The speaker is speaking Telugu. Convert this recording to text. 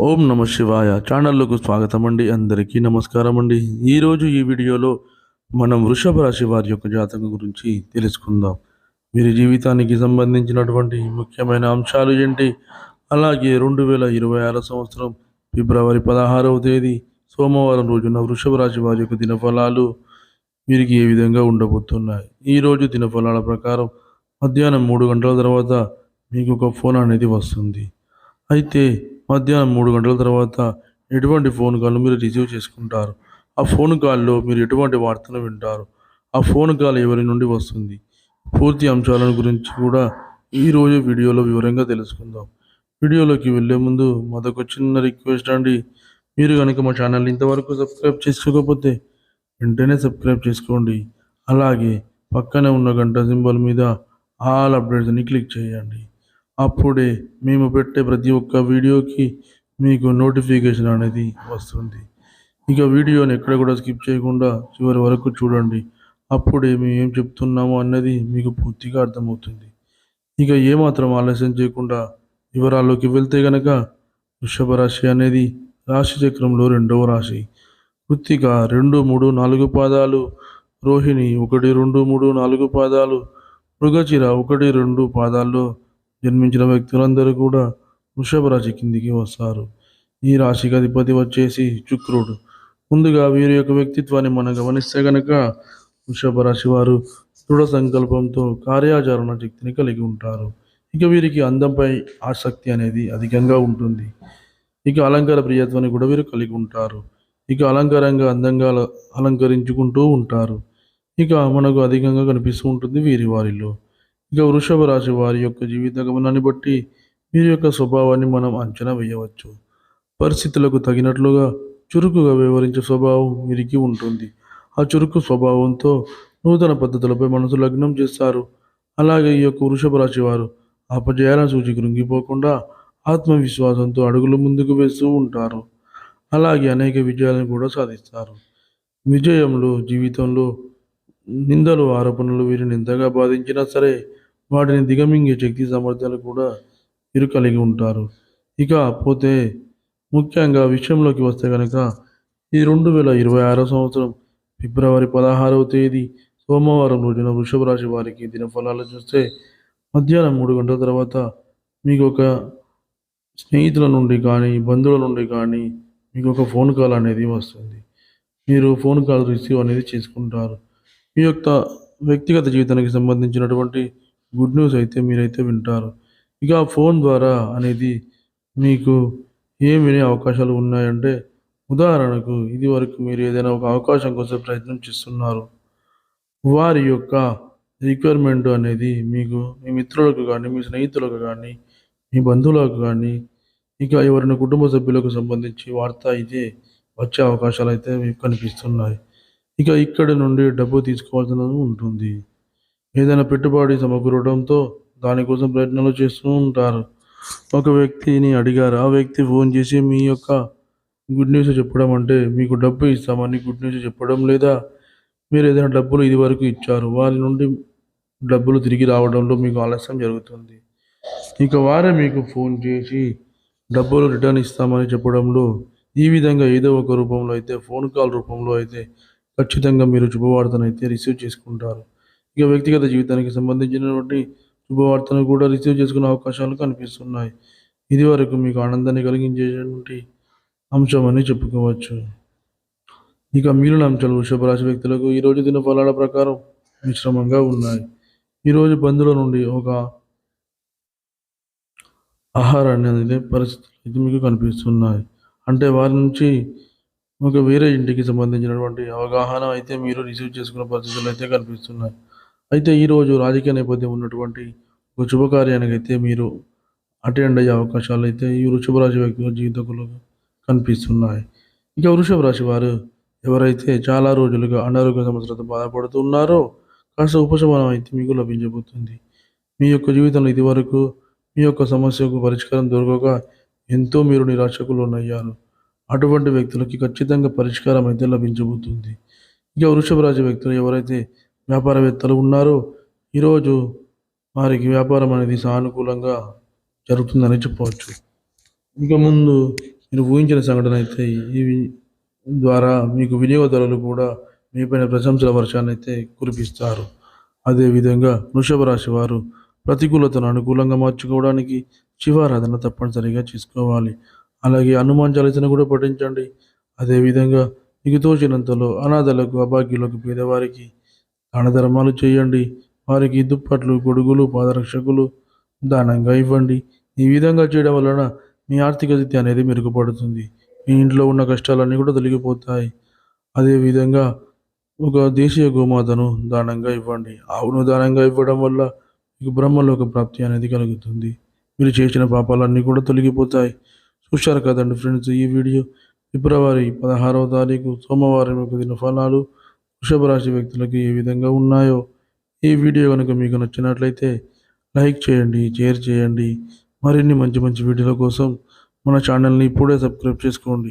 ఓం నమ శివాయ ఛానల్లోకి స్వాగతం అండి. అందరికీ నమస్కారం అండి. ఈరోజు ఈ వీడియోలో మనం వృషభ రాశి వారి యొక్క జాతకం గురించి తెలుసుకుందాం. వీరి జీవితానికి సంబంధించినటువంటి ముఖ్యమైన అంశాలు ఏంటి, అలాగే 2026 సంవత్సరం ఫిబ్రవరి 16వ తేదీ సోమవారం రోజున వృషభ రాశి వారి యొక్క దినఫలాలు వీరికి ఏ విధంగా ఉండబోతున్నాయి. ఈరోజు దినఫలాల ప్రకారం మధ్యాహ్నం 3 గంటల తర్వాత మీకు ఒక ఫోన్ అనేది వస్తుంది. అయితే మధ్యాహ్నం 3 గంటల తర్వాత ఎటువంటి ఫోన్ కాల్ మీరు రిసీవ్ చేసుకుంటారు. ఆ ఫోన్ కాల్‌లో మీరు ఎటువంటి వార్తను వింటారు. ఆ ఫోన్ కాల్ ఎవరి నుండి వస్తుంది. పూర్తి అంశాలను గురించి కూడా ఈరోజు వీడియోలో వివరంగా తెలుసుకుందాం. వీడియోలోకి వెళ్ళే ముందు మాదొక చిన్న రిక్వెస్ట్ అండి. మీరు గనుక మా ఛానల్‌ని ఇంతవరకు సబ్స్క్రైబ్ చేసుకోకపోతే వెంటనే సబ్స్క్రైబ్ చేసుకోండి. అలాగే పక్కనే ఉన్న గంట సింబల్ మీద ఆల్ అప్డేట్స్ అని క్లిక్ చేయండి. అప్పుడే మేము పెట్టే ప్రతి ఒక్క వీడియోకి మీకు నోటిఫికేషన్ అనేది వస్తుంది. ఇక వీడియోని ఎక్కడ కూడా స్కిప్ చేయకుండా చివరి వరకు చూడండి. అప్పుడే మేము ఏం చెప్తున్నామో అన్నది మీకు పూర్తిగా అర్థమవుతుంది. ఇక ఏమాత్రం ఆలస్యం చేయకుండా వివరాల్లోకి వెళ్తే గనక వృషభ రాశి అనేది రాశి చక్రంలో రెండవ రాశి. కృత్తిక 2, 3, 4 పాదాలు, రోహిణి 1, 2, 3, 4 పాదాలు, మృగశిర 1, 2 పాదాల్లో జన్మించిన వ్యక్తులందరూ కూడా వృషభ రాశి కిందికి వస్తారు. ఈ రాశికి అధిపతి వచ్చేసి శుక్రుడు. ముందుగా వీరి యొక్క వ్యక్తిత్వాన్ని మనం గమనిస్తే గనక వృషభ రాశి వారు దృఢ సంకల్పంతో కార్యాచరణ శక్తిని కలిగి ఉంటారు. ఇక వీరికి అందంపై ఆసక్తి అనేది అధికంగా ఉంటుంది. ఇక అలంకార ప్రియత్వాన్ని కూడా వీరు కలిగి ఉంటారు. ఇక అలంకారంగా అందంగా అలంకరించుకుంటూ ఉంటారు. ఇక మనకు అధికంగా కనిపిస్తూ ఉంటుంది వీరి వారిలో. ఇక వృషభ రాశి వారి యొక్క జీవిత గమనాన్ని బట్టి వీరి యొక్క స్వభావాన్ని మనం అంచనా వేయవచ్చు. పరిస్థితులకు తగినట్లుగా చురుకుగా వ్యవహరించే స్వభావం వీరికి ఉంటుంది. ఆ చురుకు స్వభావంతో నూతన పద్ధతులపై మనసు లగ్నం చేస్తారు. అలాగే ఈ యొక్క వృషభ రాశి వారు అపజయాల సూచి కృంగిపోకుండా ఆత్మవిశ్వాసంతో అడుగులు ముందుకు వేస్తూ ఉంటారు. అలాగే అనేక విజయాలను కూడా సాధిస్తారు. విజయంలో జీవితంలో నిందలు ఆరోపణలు వీరిని ఎంతగా బాధించినా సరే వాటిని దిగమింగే శక్తి సామర్థ్యాలు కూడా వీరు కలిగి ఉంటారు. ఇక పోతే ముఖ్యంగా విషయంలోకి వస్తే కనుక ఈ 2026 సంవత్సరం ఫిబ్రవరి 16వ తేదీ సోమవారం రోజున వృషభ రాశి వారికి దినఫలాలు చూస్తే మధ్యాహ్నం 3 గంటల తర్వాత మీకు ఒక స్నేహితుల నుండి కానీ బంధువుల నుండి కానీ మీకు ఒక ఫోన్ కాల్ అనేది వస్తుంది. మీరు ఫోన్ కాల్ రిసీవ్ అనేది చేసుకుంటారు. మీ యొక్క వ్యక్తిగత జీవితానికి సంబంధించినటువంటి గుడ్ న్యూస్ అయితే మీరైతే వింటారు. ఇక ఆ ఫోన్ ద్వారా అనేది మీకు ఏం వినే అవకాశాలు ఉన్నాయంటే, ఉదాహరణకు ఇదివరకు మీరు ఏదైనా ఒక అవకాశం కోసం ప్రయత్నం చేస్తున్నారు. వారి యొక్క రిక్వైర్మెంట్ అనేది మీకు మీ మిత్రులకు కానీ, మీ స్నేహితులకు కానీ, మీ బంధువులకు కానీ, ఇక ఎవరైనా కుటుంబ సభ్యులకు సంబంధించి వార్త అయితే వచ్చే అవకాశాలైతే మీకు కనిపిస్తున్నాయి. ఇక ఇక్కడి నుండి డబ్బు తీసుకోవాల్సిన ఉంటుంది. ఏదైనా పెట్టుబడి సమకూరడంతో దానికోసం ప్రయత్నాలు చేస్తూ ఉంటారు. ఒక వ్యక్తిని అడిగారు. ఆ వ్యక్తి ఫోన్ చేసి మీ యొక్క గుడ్ న్యూస్ చెప్పడం అంటే మీకు డబ్బు ఇస్తామని గుడ్ న్యూస్ చెప్పడం, లేదా మీరు ఏదైనా డబ్బులు ఇదివరకు ఇచ్చారు వారి నుండి డబ్బులు తిరిగి రావడంలో మీకు ఆలస్యం జరుగుతుంది. ఇక వారే మీకు ఫోన్ చేసి డబ్బులు రిటర్న్ ఇస్తామని చెప్పడంలో ఈ విధంగా ఏదో ఒక రూపంలో అయితే ఫోన్ కాల్ రూపంలో అయితే ఖచ్చితంగా మీరు శుభవార్తను అయితే రిసీవ్ చేసుకుంటారు. ఇక వ్యక్తిగత జీవితానికి సంబంధించినటువంటి శుభవార్తను కూడా రిసీవ్ చేసుకునే అవకాశాలు కనిపిస్తున్నాయి. ఇది వరకు మీకు ఆనందాన్ని కలిగించేటువంటి అంశం అని చెప్పుకోవచ్చు. ఇక మిగిలిన అంశాలు వృషభ రాశి వ్యక్తులకు ఈరోజు దిన ఫలాల ప్రకారం మిశ్రమంగా ఉన్నాయి. ఈరోజు బంధువుల నుండి ఒక ఆహారాన్ని అందే పరిస్థితులు అయితే మీకు కనిపిస్తున్నాయి. అంటే వారి నుంచి ఒక వేరే ఇంటికి సంబంధించినటువంటి అవగాహన అయితే మీరు రిసీవ్ చేసుకునే పరిస్థితులు అయితే కనిపిస్తున్నాయి. అయితే ఈరోజు రాజకీయ నేపథ్యం ఉన్నటువంటి ఒక శుభకార్యానికి అయితే మీరు అటెండ్ అయ్యే అవకాశాలు అయితే ఈ వృషభ రాశి వ్యక్తుల జీవితంలో కనిపిస్తున్నాయి. ఇక వృషభ రాశి వారు ఎవరైతే చాలా రోజులుగా అనారోగ్య సమస్యలతో బాధపడుతున్నారో కాస్త ఉపశమనం అయితే మీకు లభించబోతుంది. మీ యొక్క జీవితంలో ఇదివరకు మీ యొక్క సమస్యకు పరిష్కారం దొరకక ఎంతో మీరు నిరాశకు లోనయ్యారు. అటువంటి వ్యక్తులకి ఖచ్చితంగా పరిష్కారం అయితే లభించబోతుంది. ఇక వృషభ రాశి వ్యక్తులు ఎవరైతే వ్యాపారవేత్తలు ఉన్నారో ఈరోజు వారికి వ్యాపారం అనేది సానుకూలంగా జరుగుతుందని చెప్పవచ్చు. ఇక ముందు మీరు ఊహించిన సంఘటన అయితే ఇవి ద్వారా మీకు వినియోగదారులు కూడా మీపైన ప్రశంసల వర్షాన్ని అయితే కురిపిస్తారు. అదేవిధంగా వృషభ రాశి వారు ప్రతికూలతను అనుకూలంగా మార్చుకోవడానికి శివారాధన తప్పనిసరిగా చేసుకోవాలి. అలాగే హనుమాన్ చాలీసాను కూడా పఠించండి. అదేవిధంగా మీకు తోచినంతలో అనాథలకు, అభాగ్యులకు, పేదవారికి దాన ధర్మాలు చేయండి. వారికి దుప్పట్లు, గొడుగులు, పాదరక్షకులు దానంగా ఇవ్వండి. ఈ విధంగా చేయడం వలన మీ ఆర్థిక స్థితి అనేది మెరుగుపడుతుంది. మీ ఇంట్లో ఉన్న కష్టాలన్నీ కూడా తొలగిపోతాయి. అదేవిధంగా ఒక దేశీయ గోమాతను దానంగా ఇవ్వండి. ఆవును దానంగా ఇవ్వడం వల్ల మీకు బ్రహ్మలోక ప్రాప్తి అనేది కలుగుతుంది. మీరు చేసిన పాపాలన్నీ కూడా తొలగిపోతాయి. చూశారు కదండి ఫ్రెండ్స్, ఈ వీడియో ఫిబ్రవరి 16వ తారీఖు సోమవారం యొక్క దిన ఫలాలు వృషభ రాశి వ్యక్తులకు ఏ విధంగా ఉన్నాయో. ఈ వీడియో కనుక మీకు నచ్చినట్లయితే లైక్ చేయండి, షేర్ చేయండి. మరిన్ని మంచి మంచి వీడియోల కోసం మన ఛానల్ని ఇప్పుడే సబ్స్క్రైబ్ చేసుకోండి.